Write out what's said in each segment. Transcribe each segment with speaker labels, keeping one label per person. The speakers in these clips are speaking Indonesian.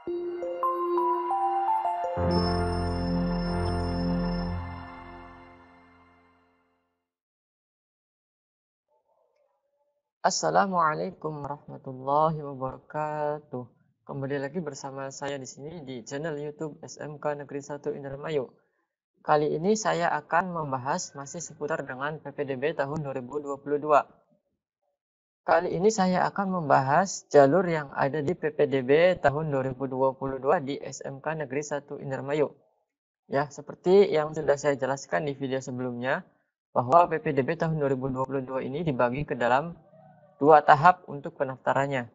Speaker 1: Assalamualaikum warahmatullahi wabarakatuh. Kembali lagi bersama saya di sini di channel YouTube SMK Negeri 1 Indramayu. Kali ini saya akan membahas masih seputar dengan PPDB tahun 2022. Kali ini saya akan membahas jalur yang ada di PPDB tahun 2022 di SMK Negeri 1 Indramayu. Ya, seperti yang sudah saya jelaskan di video sebelumnya, bahwa PPDB tahun 2022 ini dibagi ke dalam dua tahap untuk pendaftarannya,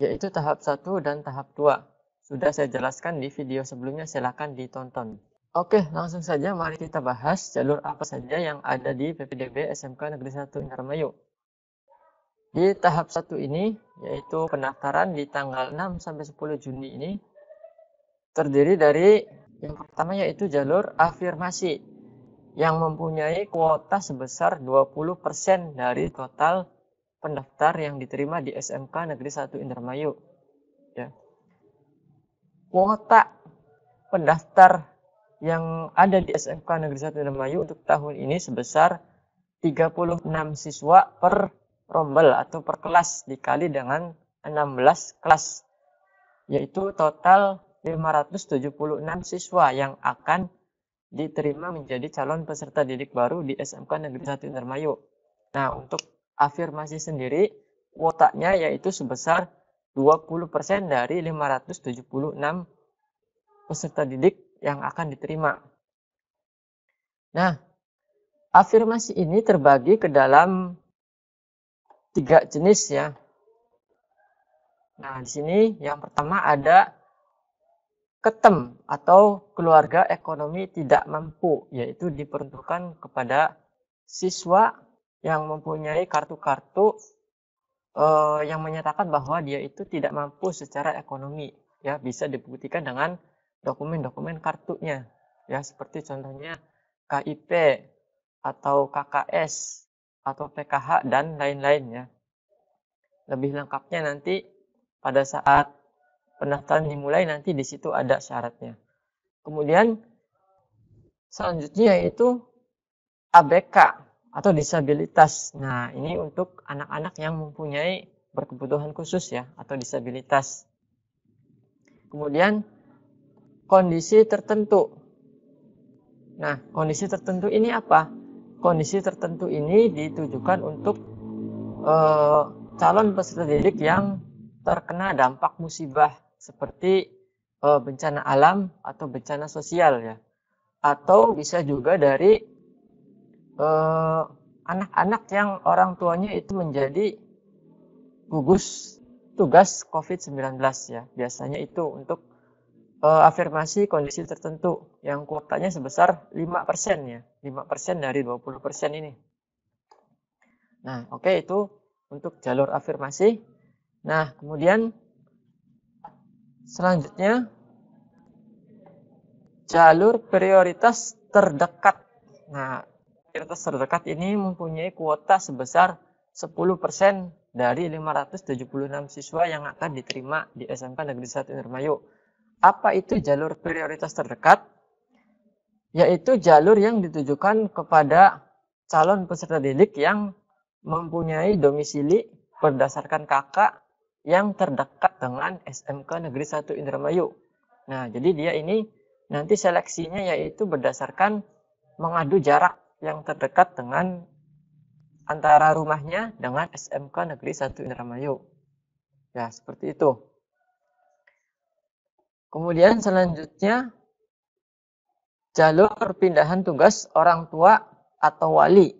Speaker 1: yaitu tahap 1 dan tahap 2. Sudah saya jelaskan di video sebelumnya, silahkan ditonton. Oke, langsung saja mari kita bahas jalur apa saja yang ada di PPDB SMK Negeri 1 Indramayu. Di tahap 1 ini, yaitu pendaftaran di tanggal 6-10 Juni ini, terdiri dari yang pertama yaitu jalur afirmasi, yang mempunyai kuota sebesar 20% dari total pendaftar yang diterima di SMK Negeri 1 Indramayu. Ya. Kuota pendaftar yang ada di SMK Negeri 1 Indramayu untuk tahun ini sebesar 36 siswa per rombel atau per kelas dikali dengan 16 kelas, yaitu total 576 siswa yang akan diterima menjadi calon peserta didik baru di SMK Negeri 1 Indramayu. Nah, untuk afirmasi sendiri, kuotanya yaitu sebesar 20% dari 576 peserta didik yang akan diterima. Nah, afirmasi ini terbagi ke dalam 3 jenis ya. Nah, di sini yang pertama ada KETEM atau keluarga ekonomi tidak mampu, yaitu diperuntukkan kepada siswa yang mempunyai kartu-kartu yang menyatakan bahwa dia itu tidak mampu secara ekonomi, ya bisa dibuktikan dengan dokumen-dokumen kartunya, ya seperti contohnya KIP atau KKS atau PKH dan lain-lain ya. Lebih lengkapnya nanti pada saat pendaftaran dimulai, nanti di situ ada syaratnya. Kemudian selanjutnya yaitu ABK atau disabilitas. Nah, ini untuk anak-anak yang mempunyai berkebutuhan khusus ya, atau disabilitas. Kemudian kondisi tertentu. Nah, kondisi tertentu ini apa? Kondisi tertentu ini ditujukan untuk calon peserta didik yang terkena dampak musibah seperti bencana alam atau bencana sosial ya. Atau bisa juga dari anak-anak yang orang tuanya itu menjadi gugus tugas COVID-19 ya. Biasanya itu untuk afirmasi kondisi tertentu yang kuotanya sebesar 5% ya. 5% dari 20% ini. Nah, oke, itu untuk jalur afirmasi. Nah, kemudian selanjutnya jalur prioritas terdekat. Nah, prioritas terdekat ini mempunyai kuota sebesar 10% dari 576 siswa yang akan diterima di SMK Negeri 1 Indramayu. Apa itu jalur prioritas terdekat? Yaitu jalur yang ditujukan kepada calon peserta didik yang mempunyai domisili berdasarkan KK yang terdekat dengan SMK Negeri 1 Indramayu. Nah, jadi dia ini nanti seleksinya yaitu berdasarkan mengadu jarak yang terdekat dengan antara rumahnya dengan SMK Negeri 1 Indramayu. Ya, seperti itu. Kemudian selanjutnya jalur perpindahan tugas orang tua atau wali.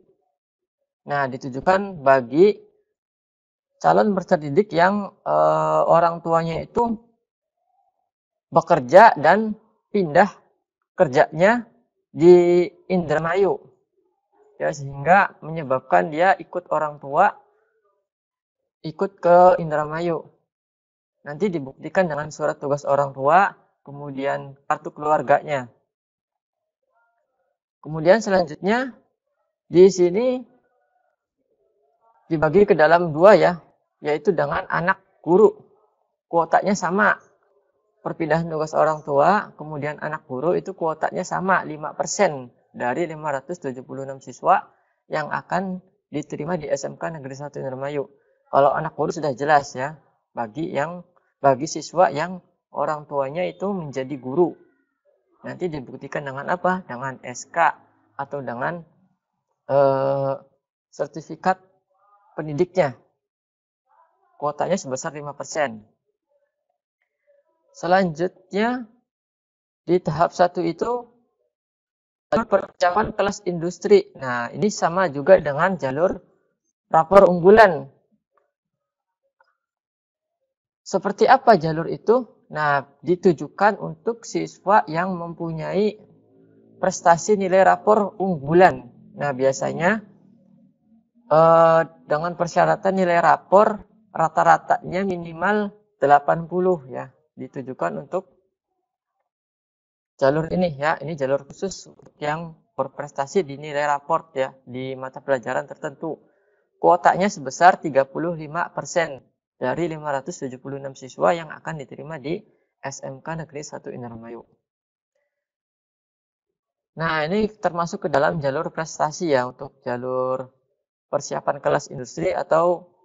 Speaker 1: Nah, ditujukan bagi calon peserta didik yang orang tuanya itu bekerja dan pindah kerjanya di Indramayu. Ya, sehingga menyebabkan dia ikut orang tua, ikut ke Indramayu. Nanti dibuktikan dengan surat tugas orang tua, kemudian kartu keluarganya. Kemudian selanjutnya di sini dibagi ke dalam dua ya, yaitu dengan anak guru. Kuotanya sama, perpindahan tugas orang tua, kemudian anak guru itu kuotanya sama 5% dari 576 siswa yang akan diterima di SMK Negeri 1 Indramayu. Kalau anak guru sudah jelas ya, bagi siswa yang orang tuanya itu menjadi guru. Nanti dibuktikan dengan apa? Dengan SK atau dengan sertifikat pendidiknya. Kuotanya sebesar 5%. Selanjutnya di tahap 1 itu jalur persiapan kelas industri. Nah, ini sama juga dengan jalur rapor unggulan. Seperti apa jalur itu? Nah, ditujukan untuk siswa yang mempunyai prestasi nilai rapor unggulan. Nah, biasanya dengan persyaratan nilai rapor rata-ratanya minimal 80 ya. Ditujukan untuk jalur ini ya. Ini jalur khusus yang berprestasi di nilai rapor ya, di mata pelajaran tertentu. Kuotanya sebesar 35% dari 576 siswa yang akan diterima di SMK Negeri 1 Indramayu. Nah, ini termasuk ke dalam jalur prestasi ya, untuk jalur persiapan kelas industri atau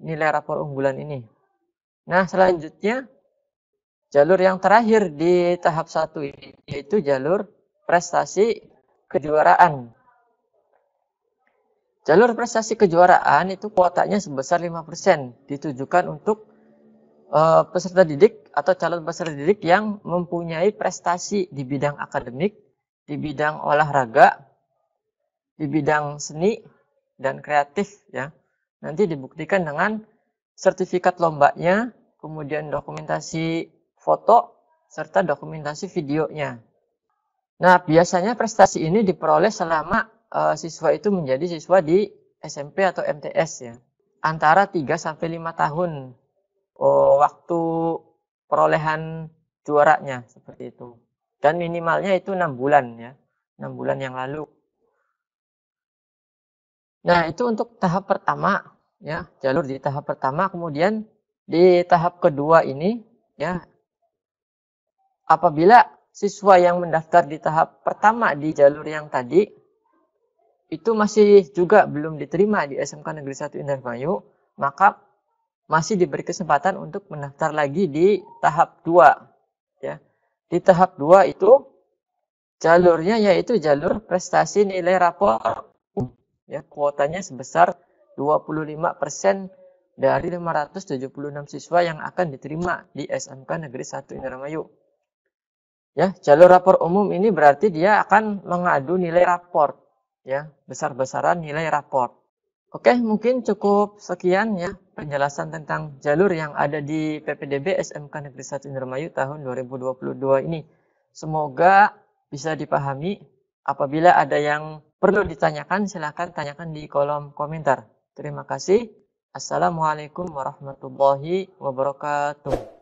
Speaker 1: nilai rapor unggulan ini. Nah, selanjutnya jalur yang terakhir di tahap 1 ini yaitu jalur prestasi kejuaraan. Jalur prestasi kejuaraan itu kuotanya sebesar 5%, ditujukan untuk peserta didik atau calon peserta didik yang mempunyai prestasi di bidang akademik, di bidang olahraga, di bidang seni dan kreatif ya. Nanti dibuktikan dengan sertifikat lombanya, kemudian dokumentasi foto serta dokumentasi videonya. Nah, biasanya prestasi ini diperoleh selama siswa itu menjadi siswa di SMP atau MTS ya. Antara 3-5 tahun waktu perolehan juaranya seperti itu. Dan minimalnya itu 6 bulan ya. 6 bulan yang lalu. Nah, itu untuk tahap pertama ya, jalur di tahap pertama. Kemudian di tahap kedua ini ya, apabila siswa yang mendaftar di tahap pertama di jalur yang tadi itu masih juga belum diterima di SMK Negeri 1 Indramayu, maka masih diberi kesempatan untuk mendaftar lagi di tahap 2 ya. Di tahap 2 itu jalurnya yaitu jalur prestasi nilai rapor ya, kuotanya sebesar 25% dari 576 siswa yang akan diterima di SMK Negeri 1 Indramayu. Ya, jalur rapor umum ini berarti dia akan mengadu nilai rapor ya, besar-besaran nilai rapor. Oke, mungkin cukup sekian ya penjelasan tentang jalur yang ada di PPDB SMK Negeri 1 Indramayu tahun 2022 ini. Semoga bisa dipahami. Apabila ada yang perlu ditanyakan, silakan tanyakan di kolom komentar. Terima kasih. Assalamualaikum warahmatullahi wabarakatuh.